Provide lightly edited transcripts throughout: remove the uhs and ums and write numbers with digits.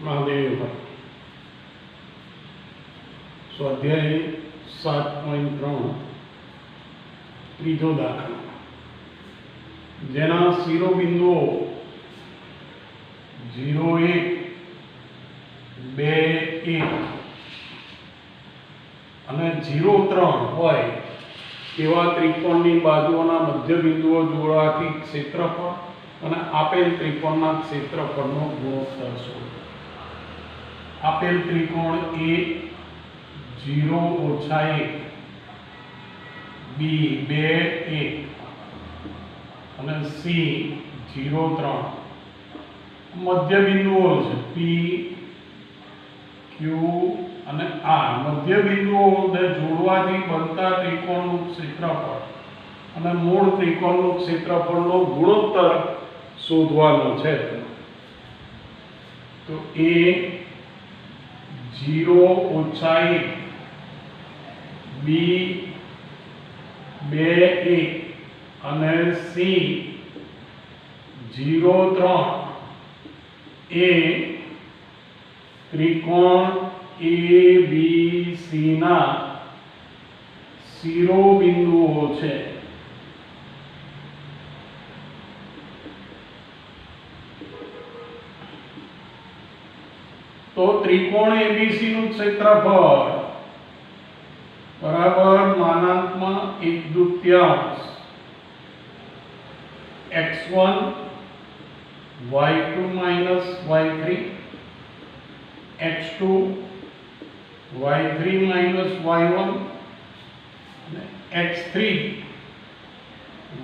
महादेव स्वाध्याय 7.3 ત્રીજો દાખલો જેના શિરોબિંદુઓ 0 1 2 1 અને 0 3 હોય એવા ત્રિકોણની બાજુઓના મધ્યબિંદુઓ જોડવાથી ક્ષેત્રફળ અને આપેલ ત્રિકોણના ક્ષેત્રફળનો ગુણોત્તર શોધો. આપેલ ત્રિકોણ A 0 - 1, B 2 1 અને C 0 3 મધ્યબિંદુઓ છે P Q અને R. મધ્યબિંદુઓને જોડવાથી બનતા ત્રિકોણનું ક્ષેત્રફળ અને મૂળ ત્રિકોણનું ક્ષેત્રફળનો ગુણોત્તર શોધવાનો છે. તો A 0 - 1, B 2 1 અને C 0 3 એ ત્રિકોણ ABC ના શિરોબિંદુઓ છે. તો ત્રિકોણ ABC નું ક્ષેત્રફળ બરાબર માનાંકમાં 1/2 x1 y2 - y3 x2 y3 - y1 અને x3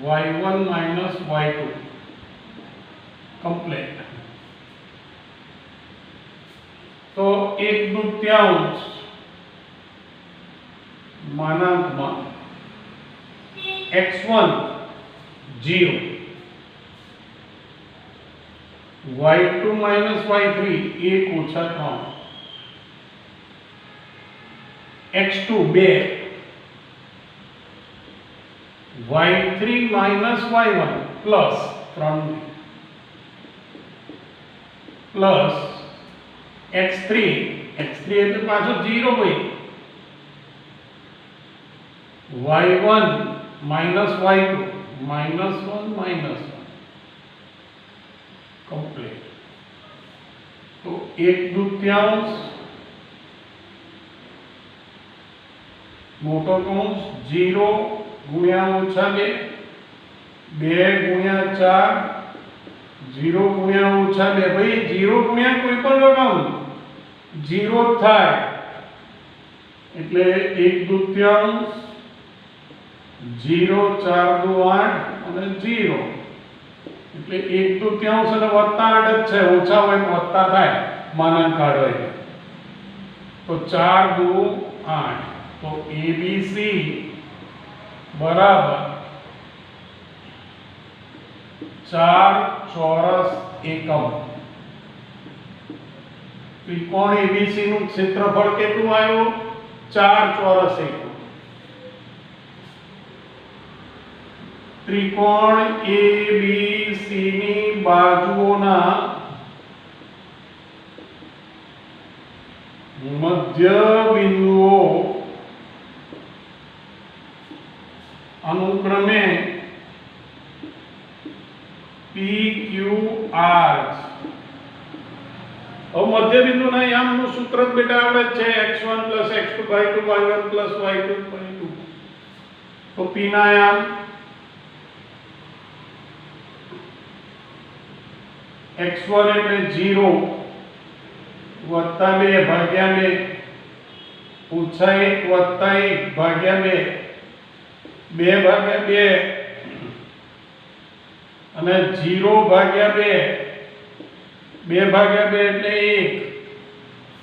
y1 - y2 કમ્પ્લીટ. તો 1/2 માનાંકમાં x1 0 y2 - y3 1 - 3 x2 2 y3 - y1 plus 3 plus x3 એટલે પાછો 0 હોય y1 - y2 -1 -1 કમ્પ્લીટ. તો 1/2 મોટો કૌંસ 0 - -2 2 × 4 0 × -2 ભાઈ 0 ગુણ્યા કોઈ પણ રકમ 0 થાય એટલે 1/2 0 4 × 2 8 અને 0 એટલે 1/2 અને વત્તા 8 જ છે. ઓછા હોય તો વત્તા થાય માનાંક કાઢો એટલે. તો 4 × 2 8. તો ABC બરાબર 4 ચોરસ એકમ. ત્રિકોણ ABC નું ક્ષેત્રફળ કેટલું આવ્યું? 4 ચોરસ એકમ. ત્રિકોણ ABC ની બાજુઓના મધ્યબિંદુઓ અનુક્રમે P Q R. હવે મધ્યબિંદુના યામનું સૂત્ર જ બેટા આવડે છે x1 + x2 / 2 y1 + y2 / 2. તો P ના યામ x1 એટલે 0 + 2 / 2 -1 + 1 / 2 2/2 અને 0/2 2/2 એટલે 1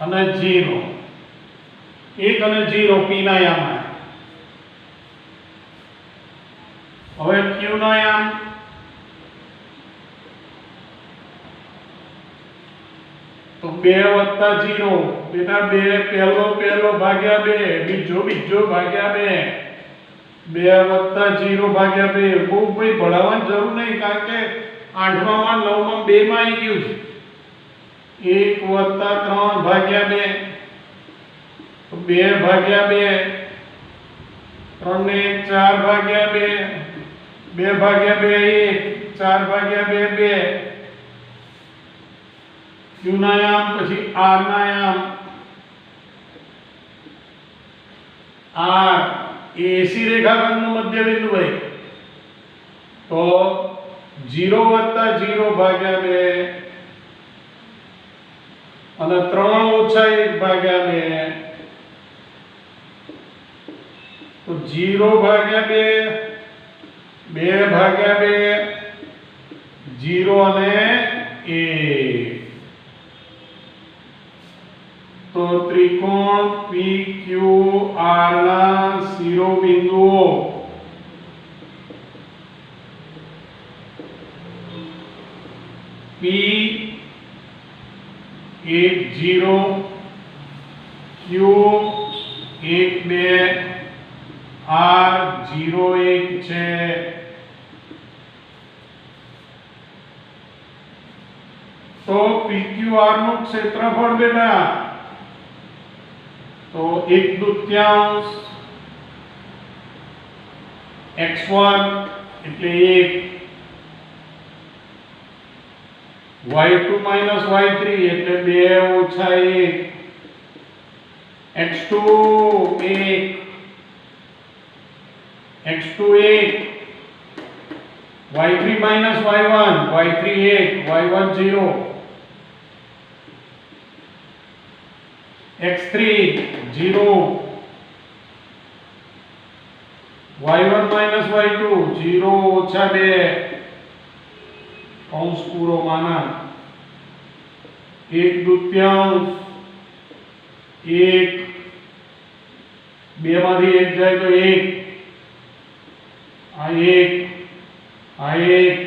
અને 0 1 અને 0 P ના યામ. હવે Q ના યામ તો 2 + 0 બેટા 2 પહેલો ભાગ્યા 2 બીજો ભાગ્યા 2 2 + 0 ભાગ્યા 2. બહુ ભાઈ ભણાવવાની જરૂર નહીં કારણ કે 8માં 9માં 2 માં આવી ગયું છે. 1 વત્તા 3 ભાગ્યા 2 તો 2 ભાગ્યા 2 3 ને 1 4 ભાગ્યા 2 2 ભાગ્યા 2 1 4 ભાગ્યા 2 2 q ના યામ પછી r ના યામ r એસી રેખાખંડનું મધ્યબિંદુ ભાઈ તો 0 વત્તા 0 ભાગ્યા 2 અને 3 ઓછા 1 ભાગ્યા 2 તો 0 ભાગ્યા 2 2 ભાગ્યા 2 0 અને 1 તો ત્રિકોણ PQR ના શિરોબિંદુઓ P 1 0 Q 1 2 R 0 1 છે તો PQR નું ક્ષેત્રફળ બેટા तो 1/2 x1 એટલે 1 y2 - y3 એટલે 2 ઓછા 1 x2 1 x2 1 y3 - y1 y3 1 y1 0 x3 0 y1 - y2 0 ઓછા 2 કૌંસ પૂરો માના 1/2 1 2 માંથી 1 જાય તો 1 આ 1 આ 1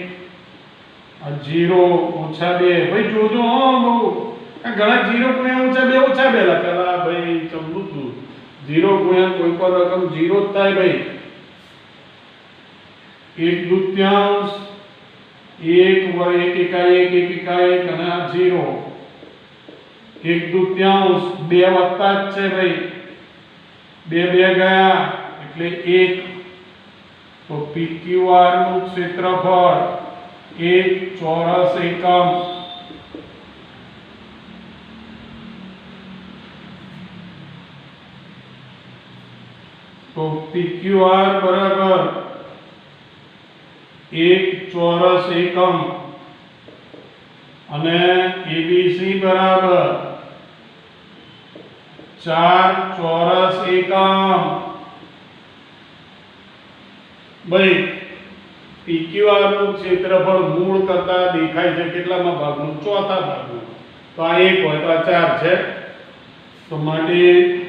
આ 0 ઓછા 2 ભાઈ જોજો હો બહુ ઘણા 0 ગુણ્યા ઓછા 2 લખેલા ભાઈ સમજું તું 0 ગુણ્યા કોઈ પણ રકમ 0 જ થાય ભાઈ 1/2 1 1 એકા 1 અને આ 0 1/2 2 વત્તા જ છે ભાઈ 2 2 ગયા એટલે 1 તો PQR નું ક્ષેત્રફળ 1 ચોરસ એકમ तो PQR बराबर 1 ચોરસ એકમ અને ABC બરાબર 4 ચોરસ એકમ ભાઈ PQR નું ક્ષેત્રફળ મૂળ કરતા દેખાય છે કેટલામાં ભાગનું ચોથા ભાગનું તો આ 1 હોય તો આ 4 છે તો માટે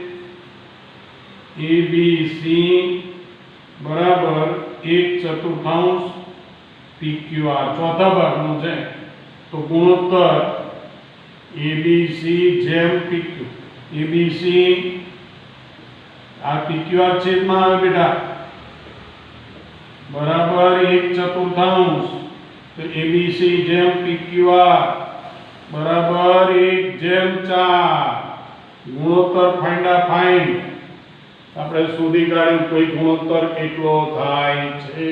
ABC बराबर 1/4 PQR ચોથા ભાગનું છે તો ગુણોત્તર ABC જેમ PQ ABC આ PQR છેદમાં આવે બેટા બરાબર 1/4 તો ABC જેમ PQR બરાબર 1/4 ગુણોત્તર ફાઇન્ડ આપણે શોધી કાઢ્યું કોઈ ગુણોત્તર કેટલો થાય છે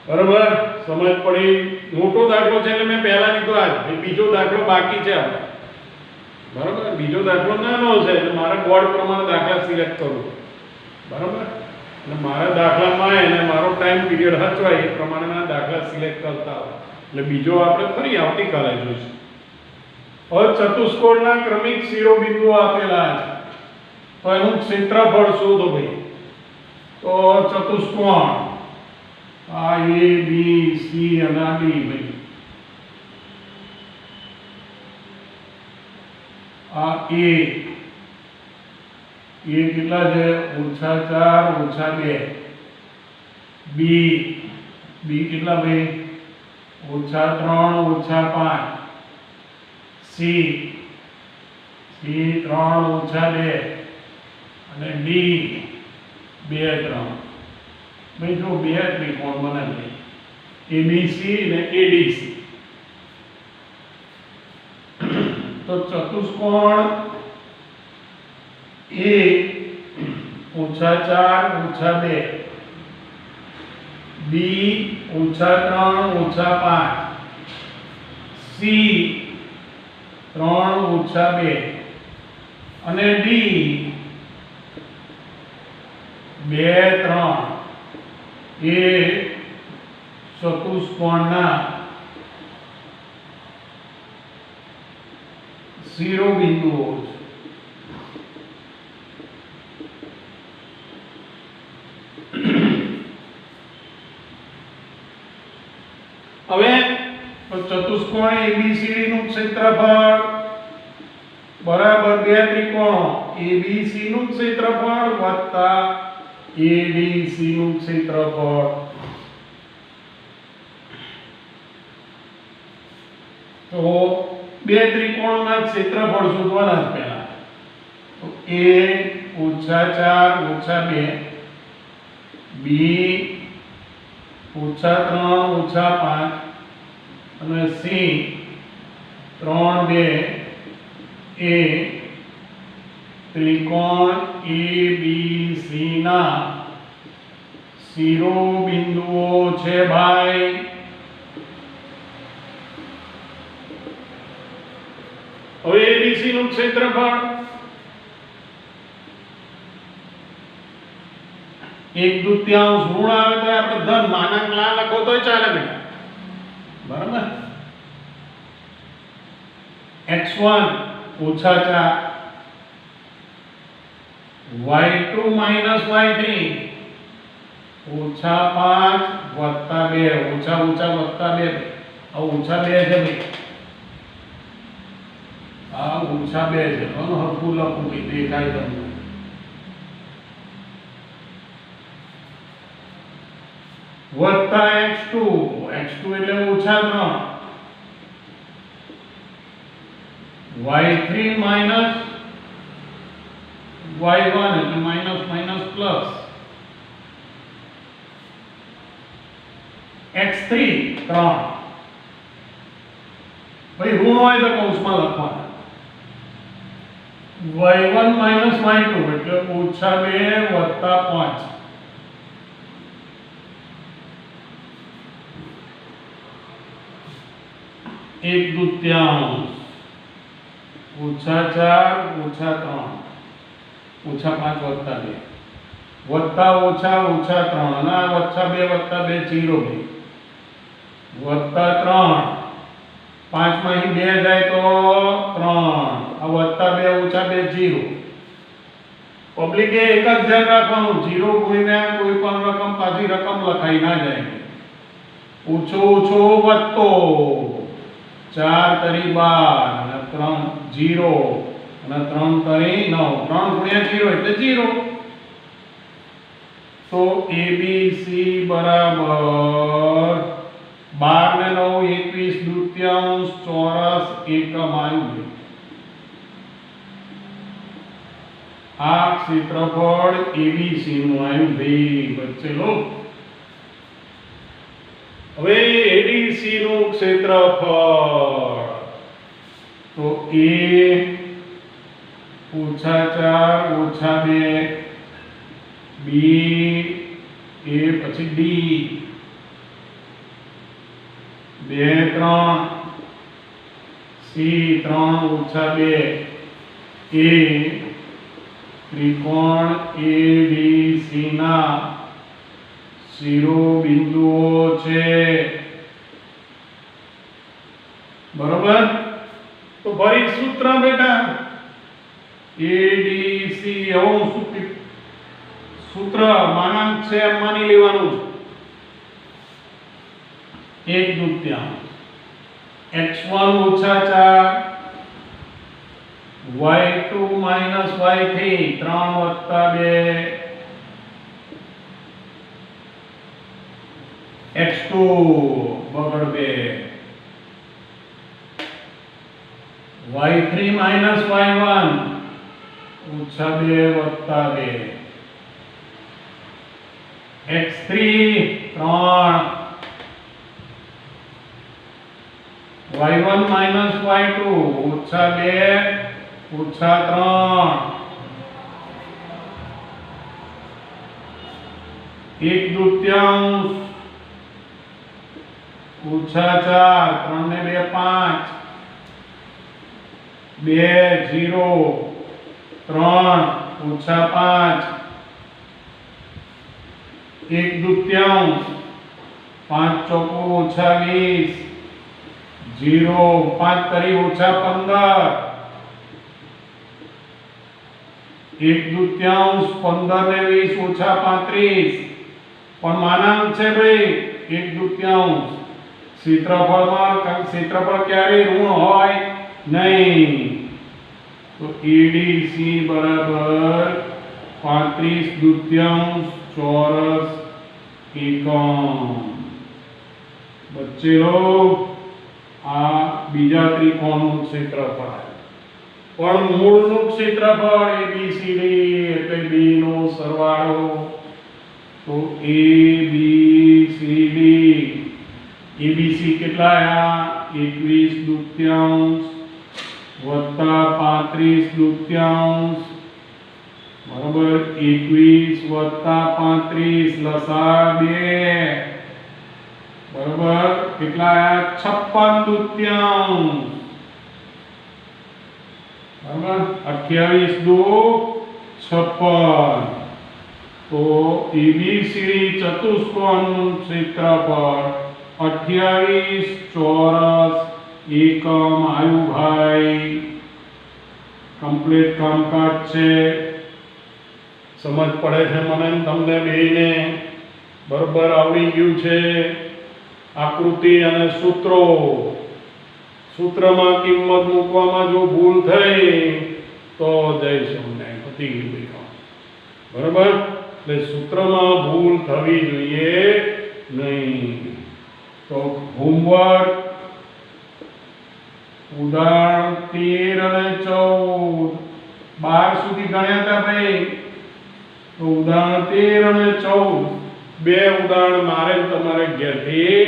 બરાબર સમજ પડી મોટો દાખલો છે એટલે મેં પહેલા લીધો આજ બીજો દાખલો બાકી છે આપણે બરાબર બીજો દાખલો નાનો છે એટલે મારે બોર્ડ પ્રમાણે દાખલા સિલેક્ટ કરવો બરાબર એટલે મારા દાખલામાં એને મારો ટાઈમ પીરિયડ હચવાય એ પ્રમાણેના દાખલા સિલેક્ટ કરતા હોય એટલે બીજો આપણે ફરી આવતીકાલે જોઈશું હવે ચતુષ્કોણના ક્રમિક શિરોબિંદુઓ આપેલા છે तो एनु क्षेत्रफल शोधो भाई तो चतुष्कोण आ ए बी सी અને આ ડી ભાઈ આ એ કેટલા છે -4 -2 બી કેટલા ભાઈ -3 -5 સી 3 -2 અને ડી 2 3 ભાઈ જો બે ત્રિકોણ બનાવીએ ABC અને ADC તો ચતુષ્કોણ A -4 -2 B -3 -5 C 3 -2 અને D 2 3 એ ચતુષ્કોણના શિરોબિંદુઓ છે. હવે ચતુષ્કોણ ABCD નું ક્ષેત્રફળ બરાબર બે ત્રિકોણો ABC નું ક્ષેત્રફળ વત્તા ADC નું ક્ષેત્રફળ. તો બે ત્રિકોણોના ક્ષેત્રફળ શોધવાના છે પહેલા. તો A -4 -2 B -3 -5 અને C 3 2 એ ત્રિકોણ ABC ના શિરોબિંદુઓ છે ભાઈ. હવે ABC નું ક્ષેત્રફળ 1/2 ઋણ આવે તો આપણે ધન માનાંક લા લખો તોય ચાલે બેટા, બરાબર. x1 -4 y2 - y3 -5 વત્તા 2 ઓછા વત્તા 2 આ ઓછા 2 છે ભાઈ, આ ઓછા 2 છે. હરખું લખું કે દેખાય તમને. વત્તા x2 એટલે ઓછા 3 y3 માઈનસ y1 એટલે માઈનસ માઈનસ પ્લસ x3 3 ભાઈ ઋણ હોય તો કૌંસમાં લખવાના y1 માઈનસ y2 એટલે ઓછા 2 વત્તા 5 1/2 -4 -3 -5 વત્તા 2 વત્તા ઓછા ઓછા 3 અને આ વત્તા 2 0 વત્તા 3 5 માંથી 2 જાય તો 3 આ વત્તા 2 ઓછા 2 0. પબ્લિકે એક જ ધ્યાન રાખવાનું 0 ગુણ્યા કોઈ પણ રકમ પાછી રકમ લખાઈ ના જાય. ઓછો ઓછો વધતો 4 તરી 12 અને 3 0 અને 3 તરી 9 3 ગુણ્યા 0 એટલે 0. તો ABC બરાબર 12 ને 9 21 ચોરસ એકમ આવ્યું. આ ક્ષેત્રફળ ABC નું આવ્યું ભાઈ વચ્ચે લો. હવે ADC નું ક્ષેત્રફળ તો A -4 -2 B એ પછી D 2 3 C 3 -2 એ ત્રિકોણ ADC ના શિરોબિંદુઓ છે, બરોબર. તો ફરી સૂત્ર બેટા ADC એવું સૂત્ર માનાંક છે એમ માની લેવાનું છે. 1/2 x1 -4 y2 - y3 3 વત્તા 2 x2 બગડ 2 y3 - y1 ઓછા 2 વત્તા 2 x3 3 y1 માઇનસ y2 ઓછા 2 ઓછા 3 1 દૂત્યાંશ ઓછા 4 3 ને 2 5 2 0 3 ઓછા 5 1 દૂત્યાંશ 5 ચોકુ ઓછા 20 0 5 તરી ઓછા 15 1 દૂત્યાંશ 15 ને 20 ઓછા 35 પણ માનાંક છે ભાઈ 1 દૂત્યાંશ ક્ષેત્રફળ ક્યારે ઋણ હોય નહીં તો ADC બરાબર 35 દૂત્યાંશ ચોરસ એકમ બચ્ચેલો આ બીજા ત્રિકોણનું ક્ષેત્રફળ પણ મૂળનું ક્ષેત્રફળ ABCD એટલે B નો સરવાળો તો ABCD ABC કેટલા આયા 21 દૂત્યાંશ વત્તા 35 દૂત્યાંશ બરાબર 21 વત્તા 35 લસા 2 બરાબર કેટલા આયા 56 દૂત્યાંશ બરાબર 28 દુ 56 તો ABCD ચતુષ્કોણનું ક્ષેત્રફળ 28 ચોરસ એકમ આવ્યું ભાઈ કમ્પ્લીટ કામકાજ છે સમજ પડે છે મને તમને બેને બરોબર આવડી ગયું છે આકૃતિ અને સૂત્રમાં કિંમત મૂકવામાં જો ભૂલ થઈ તો જઈશું ને પતી ગયું કામ બરાબર એટલે સૂત્રમાં ભૂલ થવી જોઈએ નહીં તો હોમવર્ક ઉદાહરણ 13 અને 14 12 સુધી ગણ્યા હતા ભાઈ તો ઉદાહરણ 13 અને 14 બે ઉદાહરણ મારે તમારે ઘેરથી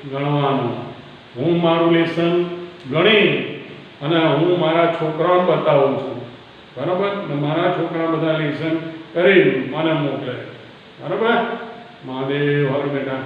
ગણવાનું હું મારું લેસન ગણી અને હું મારા છોકરાઓને બતાવું છું બરાબર ને મારા છોકરા બધા લેસન કરી મને મોકલે બરાબર મહાદેવ હર બેટા